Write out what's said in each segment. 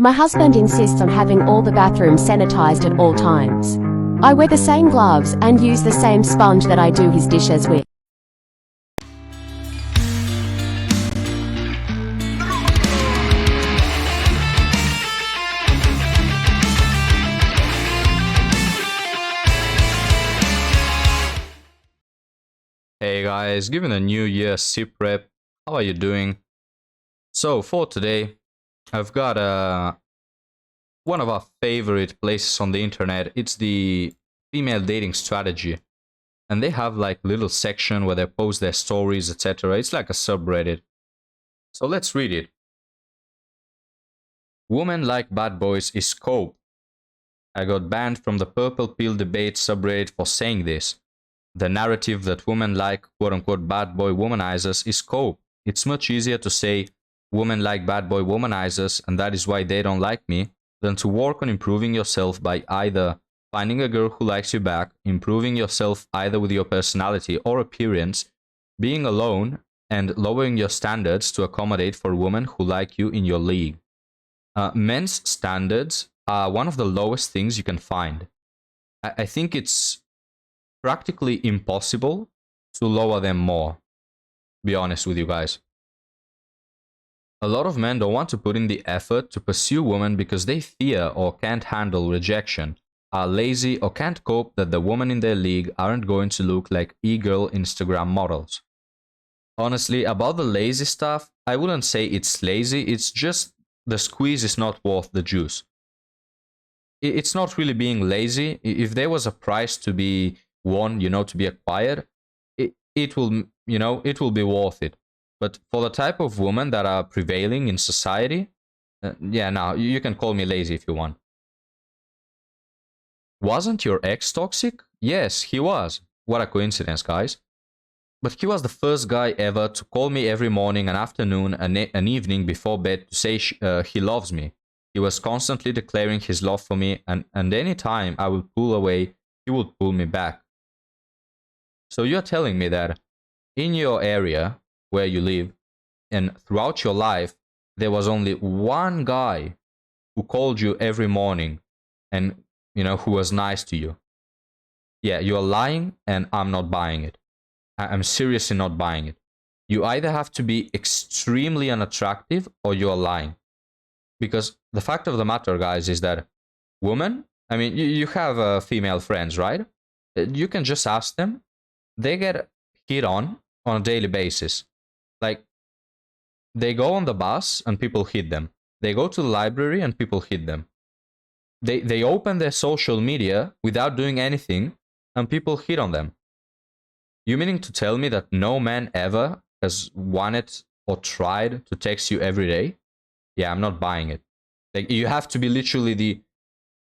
My husband insists on having all the bathrooms sanitized at all times. I wear the same gloves and use the same sponge that I do his dishes with. Hey guys, given a new year sip rep, how are you doing? So for today, I've got one of our favorite places on the internet. It's the female dating strategy, and they have like little section where they post their stories, etc. It's like a subreddit. So let's read it. Women like bad boys is cope. I got banned from the purple pill debate subreddit for saying this. The narrative that women like quote-unquote bad boy womanizers is cope. It's much easier to say women like bad boy womanizers and that is why they don't like me than to work on improving yourself by either finding a girl who likes you back, improving yourself either with your personality or appearance, being alone, and lowering your standards to accommodate for women who like you in your league. Men's standards are one of the lowest things you can find. I think it's practically impossible to lower them more, be honest with you guys. A lot of men don't want to put in the effort to pursue women because they fear or can't handle rejection, are lazy or can't cope that the women in their league aren't going to look like e-girl Instagram models. Honestly, about the lazy stuff, I wouldn't say it's lazy, it's just the squeeze is not worth the juice. It's not really being lazy. If there was a price to be won, to be acquired, it will, it will be worth it. But for the type of women that are prevailing in society, yeah, no, you can call me lazy if you want. Wasn't your ex toxic? Yes, he was. What a coincidence, guys. But he was the first guy ever to call me every morning and afternoon and an evening before bed to say he loves me. He was constantly declaring his love for me, and any time I would pull away, he would pull me back. So you're telling me that in your area where you live and throughout your life, there was only one guy who called you every morning and, who was nice to you. Yeah, you're lying and I'm not buying it. I'm seriously not buying it. You either have to be extremely unattractive or you're lying. Because the fact of the matter, guys, is that women, I mean, you have female friends, right? You can just ask them. They get hit on a daily basis. Like, they go on the bus and people hit them. They go to the library and people hit them. They open their social media without doing anything and people hit on them. You meaning to tell me that no man ever has wanted or tried to text you every day? Yeah, I'm not buying it. Like, you have to be literally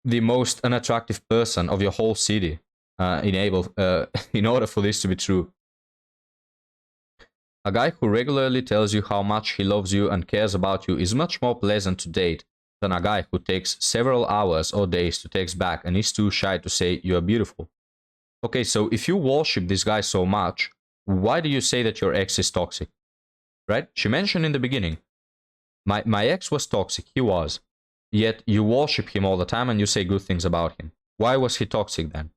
the most unattractive person of your whole city in order for this to be true. A guy who regularly tells you how much he loves you and cares about you is much more pleasant to date than a guy who takes several hours or days to text back and is too shy to say you are beautiful. Okay, so if you worship this guy so much, why do you say that your ex is toxic? Right? She mentioned in the beginning, my ex was toxic, he was. Yet you worship him all the time and you say good things about him. Why was he toxic then?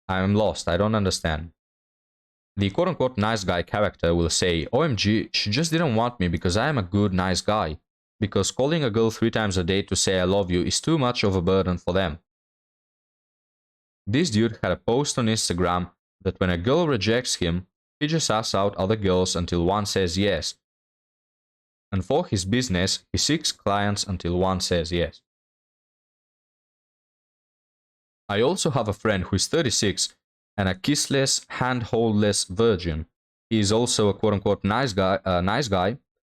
I am lost, I don't understand. The quote-unquote nice guy character will say, OMG, she just didn't want me because I am a good, nice guy. Because calling a girl 3 times a day to say I love you is too much of a burden for them. This dude had a post on Instagram that when a girl rejects him, he just asks out other girls until one says yes. And for his business, he seeks clients until one says yes. I also have a friend who is 36 and a kissless, handholdless virgin. He is also a quote-unquote nice guy,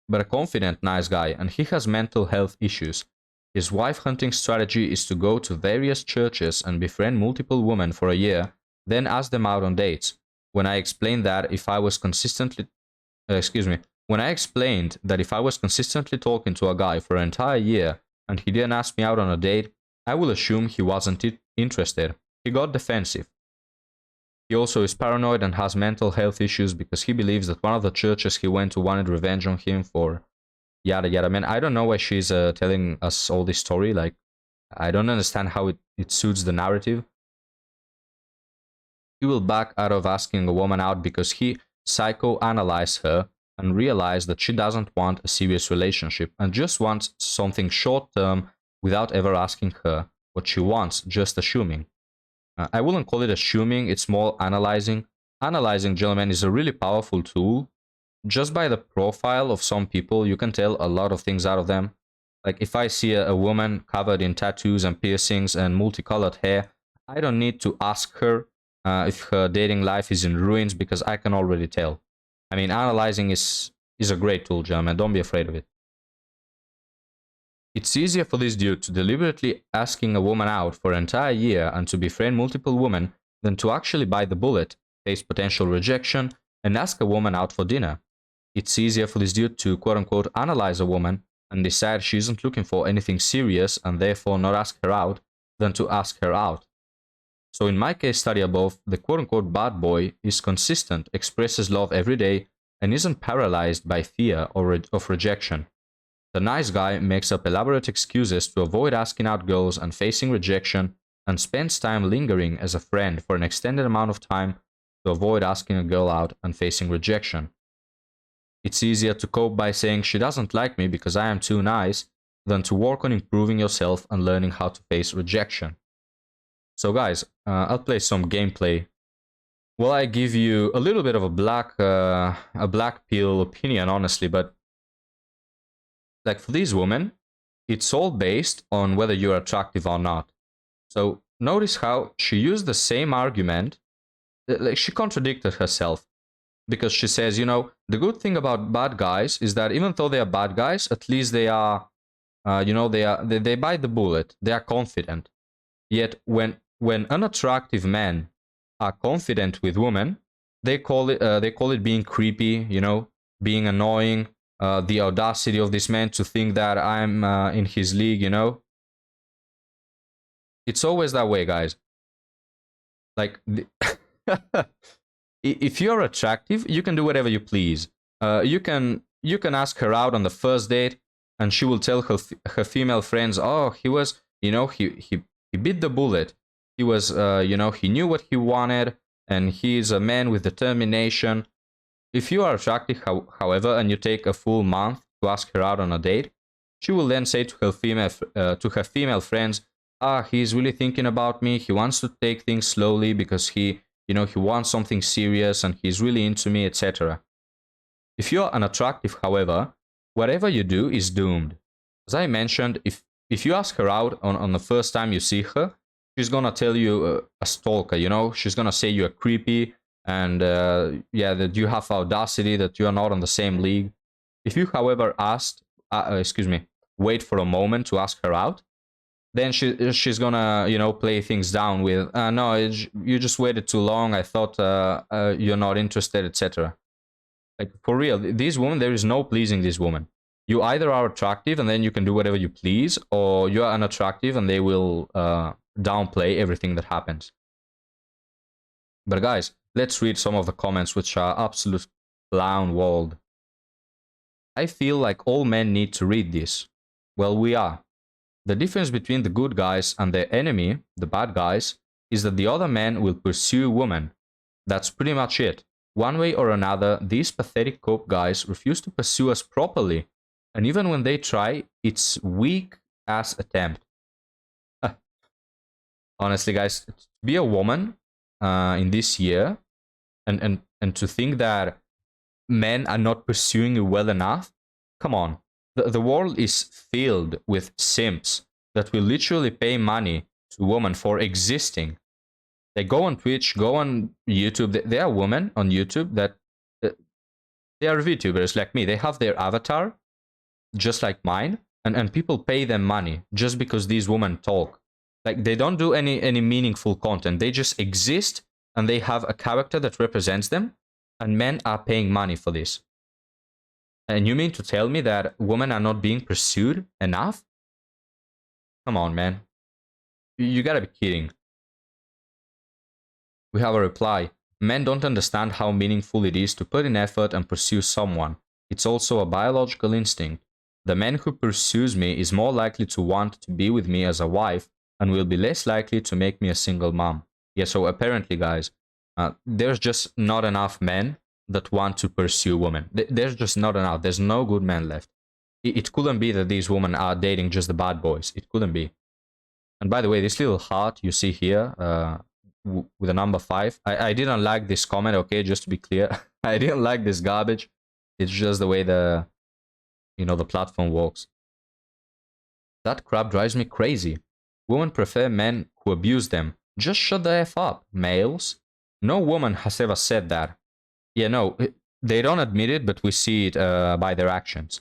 but a confident nice guy, and he has mental health issues. His wife hunting strategy is to go to various churches and befriend multiple women for a year, then ask them out on dates. When I explained that if I was consistently talking to a guy for an entire year and he didn't ask me out on a date, I will assume he wasn't interested. He got defensive. He also is paranoid and has mental health issues because he believes that one of the churches he went to wanted revenge on him for yada yada. Man, I don't know why she's telling us all this story. Like, I don't understand how it suits the narrative. He will back out of asking a woman out because he psychoanalyzed her and realized that she doesn't want a serious relationship and just wants something short term without ever asking her what she wants, just assuming. I wouldn't call it assuming, it's more analyzing. Analyzing, gentlemen, is a really powerful tool. Just by the profile of some people, you can tell a lot of things out of them. Like if I see a woman covered in tattoos and piercings and multicolored hair, I don't need to ask her if her dating life is in ruins because I can already tell. I mean, analyzing is a great tool, gentlemen. Don't be afraid of it. It's easier for this dude to deliberately asking a woman out for an entire year and to befriend multiple women than to actually bite the bullet, face potential rejection, and ask a woman out for dinner. It's easier for this dude to quote-unquote analyze a woman and decide she isn't looking for anything serious and therefore not ask her out than to ask her out. So in my case study above, the quote-unquote bad boy is consistent, expresses love every day, and isn't paralyzed by fear of rejection. The nice guy makes up elaborate excuses to avoid asking out girls and facing rejection, and spends time lingering as a friend for an extended amount of time to avoid asking a girl out and facing rejection. It's easier to cope by saying she doesn't like me because I am too nice than to work on improving yourself and learning how to face rejection. So guys, I'll play some gameplay. Well, I give you a little bit of a black pill opinion, honestly, but like for these women, it's all based on whether you're attractive or not. So notice how she used the same argument, like she contradicted herself. Because she says, you know, the good thing about bad guys is that even though they are bad guys, at least they are, they bite the bullet. They are confident. Yet when unattractive men are confident with women, they call it being creepy, you know, being annoying. The audacity of this man to think that I'm in his league, you know. It's always that way, guys. Like. If you're attractive, you can do whatever you please. You can ask her out on the first date, and she will tell her female friends, "Oh, he was, you know, he bit the bullet. He was, you know, he knew what he wanted, and he's a man with determination." If you are attractive, however, and you take a full month to ask her out on a date, she will then say to her female friends, "Ah, he's really thinking about me. He wants to take things slowly because he wants something serious and he's really into me, etc." If you're unattractive, however, whatever you do is doomed. As I mentioned, if you ask her out on the first time you see her, she's gonna tell you a stalker, you know? She's gonna say you're creepy and that you have audacity, that you are not on the same league. If you, however, wait for a moment to ask her out, then she's gonna, you know, play things down with, no, you just waited too long. I thought you're not interested, etc. Like for real, these women, there is no pleasing this woman. You either are attractive and then you can do whatever you please, or you are unattractive and they will downplay everything that happens. But guys, let's read some of the comments, which are absolute clown world. I feel like all men need to read this. Well, we are. The difference between the good guys and their enemy, the bad guys, is that the other men will pursue women. That's pretty much it. One way or another, these pathetic cope guys refuse to pursue us properly. And even when they try, it's weak-ass attempt. Honestly, guys, to be a woman in this year and to think that men are not pursuing you well enough, come on. The world is filled with simps that will literally pay money to women for existing. They go on Twitch, go on YouTube. There are women on YouTube that they are VTubers like me. They have their avatar, just like mine, and people pay them money just because these women talk. Like they don't do any meaningful content. They just exist and they have a character that represents them, and men are paying money for this. And you mean to tell me that women are not being pursued enough? Come on, man. You gotta be kidding. We have a reply. Men don't understand how meaningful it is to put in effort and pursue someone. It's also a biological instinct. The man who pursues me is more likely to want to be with me as a wife and will be less likely to make me a single mom. Yeah, so apparently, guys, there's just not enough men that want to pursue women. There's just not enough. There's no good men left. It couldn't be that these women are dating just the bad boys. It couldn't be. And by the way, this little heart you see here with a number 5, I didn't like this comment, okay, just to be clear. I didn't like this garbage. It's just the way the platform works. That crap drives me crazy. Women prefer men who abuse them. Just shut the F up, males. No woman has ever said that. Yeah, no, they don't admit it, but we see it by their actions.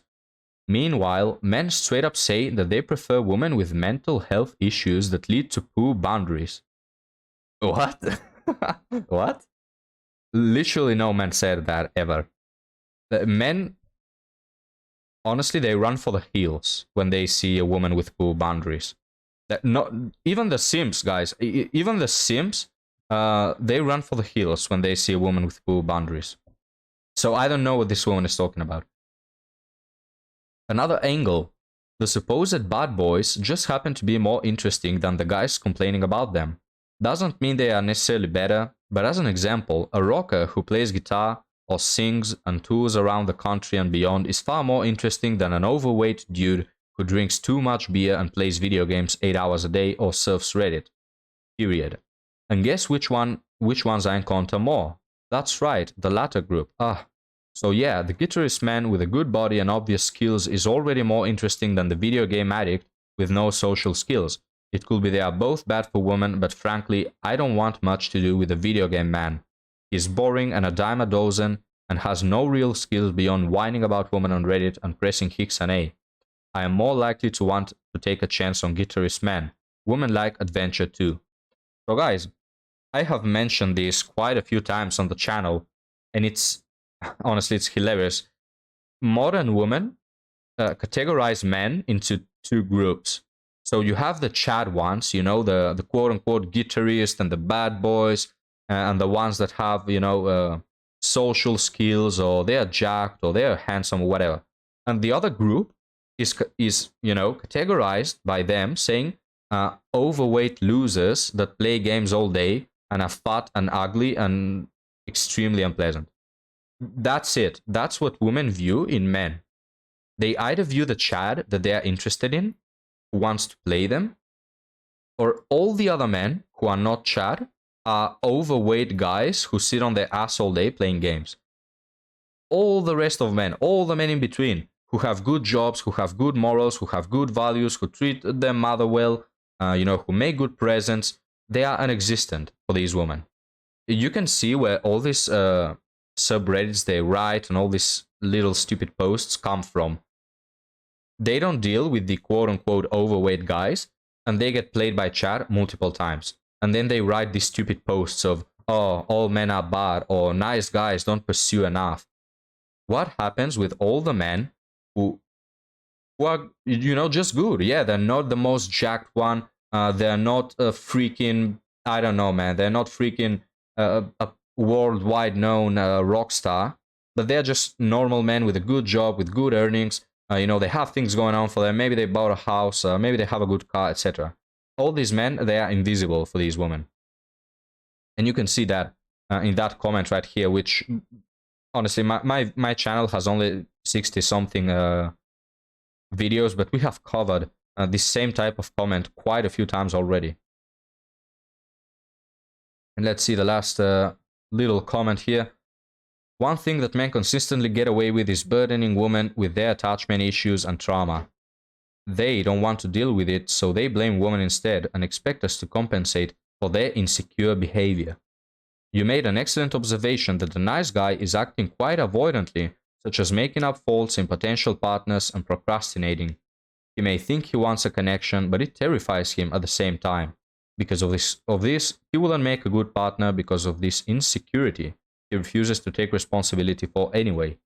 Meanwhile, men straight up say that they prefer women with mental health issues that lead to poor boundaries. What? What? Literally no man said that ever. Men, honestly, they run for the hills when they see a woman with poor boundaries. Not even the simps, guys. Even the simps, they run for the hills when they see a woman with poor boundaries. So I don't know what this woman is talking about. Another angle. The supposed bad boys just happen to be more interesting than the guys complaining about them. Doesn't mean they are necessarily better, but as an example, a rocker who plays guitar or sings and tours around the country and beyond is far more interesting than an overweight dude who drinks too much beer and plays video games 8 hours a day or surfs Reddit. Period. And guess which ones I encounter more? That's right, the latter group. So yeah, the guitarist man with a good body and obvious skills is already more interesting than the video game addict with no social skills. It could be they are both bad for women, but frankly, I don't want much to do with the video game man. He's boring and a dime a dozen and has no real skills beyond whining about women on Reddit and pressing Hicks and A. I am more likely to want to take a chance on guitarist man. Women like adventure too. So guys, I have mentioned this quite a few times on the channel, and honestly, it's hilarious. Modern women categorize men into 2 groups. So you have the Chad ones, the quote-unquote guitarist and the bad boys, and the ones that have, social skills, or they're jacked, or they're handsome, or whatever. And the other group is categorized by them saying overweight losers that play games all day and are fat and ugly and extremely unpleasant. That's it. That's what women view in men. They either view the Chad that they are interested in, who wants to play them, or all the other men who are not Chad are overweight guys who sit on their ass all day playing games. All the rest of men, all the men in between, who have good jobs, who have good morals, who have good values, who treat their mother well, who make good presents, they are non-existent for these women. You can see where all these subreddits they write and all these little stupid posts come from. They don't deal with the quote-unquote overweight guys, and they get played by Chad multiple times. And then they write these stupid posts of, oh, all men are bad, or nice guys don't pursue enough. What happens with all the men who are, just good? Yeah, they're not the most jacked one. They're not a freaking, I don't know, man. They're not freaking a worldwide known rock star. But they're just normal men with a good job, with good earnings. They have things going on for them. Maybe they bought a house. Maybe they have a good car, etc. All these men, they are invisible for these women. And you can see that in that comment right here, which, honestly, my channel has only 60-something videos, but we have covered this same type of comment quite a few times already. And let's see the last little comment here. One thing that men consistently get away with is burdening women with their attachment issues and trauma. They don't want to deal with it, so they blame women instead and expect us to compensate for their insecure behavior. You made an excellent observation that the nice guy is acting quite avoidantly, such as making up faults in potential partners and procrastinating. He may think he wants a connection, but it terrifies him at the same time. Because of this, he wouldn't make a good partner because of this insecurity he refuses to take responsibility for anyway.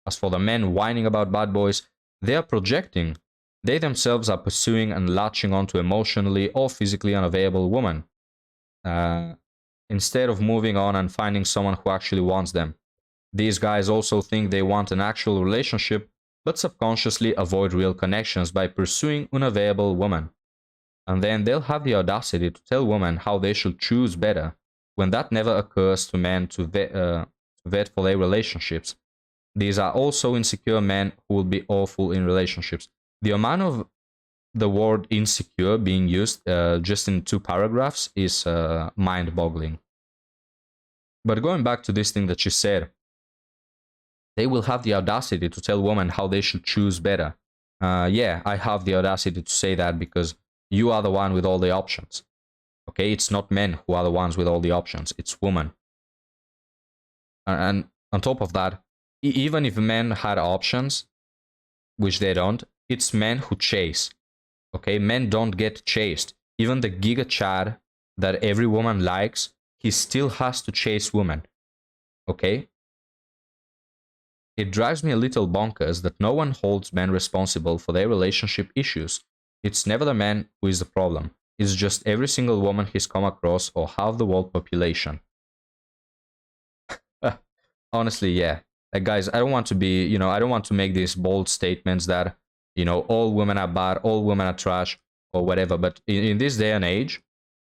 As for the men whining about bad boys, they are projecting. They themselves are pursuing and latching onto emotionally or physically unavailable women, instead of moving on and finding someone who actually wants them. These guys also think they want an actual relationship, but subconsciously avoid real connections by pursuing unavailable women. And then they'll have the audacity to tell women how they should choose better, when that never occurs to men to vet for their relationships. These are also insecure men who will be awful in relationships. The amount of the word insecure being used just in 2 paragraphs is mind-boggling. But going back to this thing that she said, they will have the audacity to tell women how they should choose better. Yeah, I have the audacity to say that because you are the one with all the options. Okay, it's not men who are the ones with all the options, it's women. And on top of that, even if men had options, which they don't, it's men who chase. Okay, men don't get chased. Even the giga chad that every woman likes, he still has to chase women. Okay? It drives me a little bonkers that no one holds men responsible for their relationship issues. It's never the man who is the problem. It's just every single woman he's come across or half the world population. Honestly, yeah. Like, guys, I don't want to be, I don't want to make these bold statements that, all women are bad, all women are trash, or whatever. But in this day and age,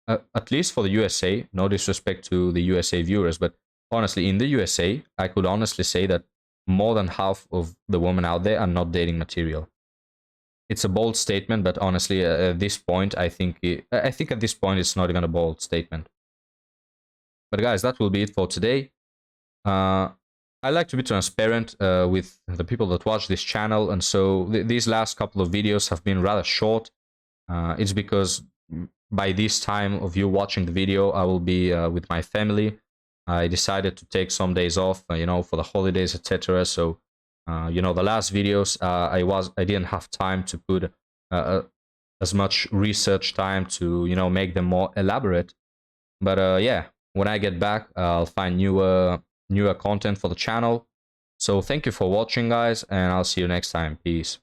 at least for the USA, no disrespect to the USA viewers, but honestly, in the USA, I could honestly say that more than half of the women out there are not dating material. It's a bold statement, but honestly, at this point, I think at this point it's not even a bold statement. But guys, that will be it for today. I like to be transparent with the people that watch this channel, and so these last couple of videos have been rather short. It's because by this time of you watching the video, I will be with my family. I decided to take some days off, for the holidays, etc. So, the last videos, I didn't have time to put as much research time to, make them more elaborate. But yeah, when I get back, I'll find newer content for the channel. So thank you for watching, guys, and I'll see you next time. Peace.